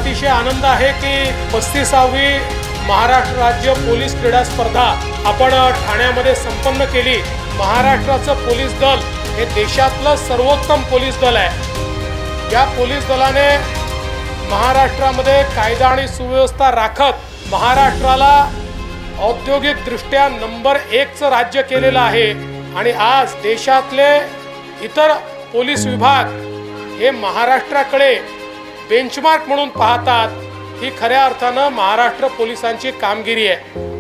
अतिशय आनंद आहे की 35वी महाराष्ट्र राज्य पोलीस क्रीडा स्पर्धा आपण ठाण्यामध्ये संपन्न केली। महाराष्ट्राचं पोलीस दल हे देशातलं सर्वोत्तम पोलीस दल आहे। या पोलीस दलाने महाराष्ट्रामध्ये कायदा आणि सुव्यवस्था राखत महाराष्ट्राला औद्योगिकदृष्ट्या नंबर 1 चं राज्य केलेलं आहे। आणि आज देशातले इतर पोलीस विभाग हे महाराष्ट्राकडे बेंचमार्क म्हणून पाहतात। ही खऱ्या अर्थानं महाराष्ट्र पोलिसांची कामगिरी आहे।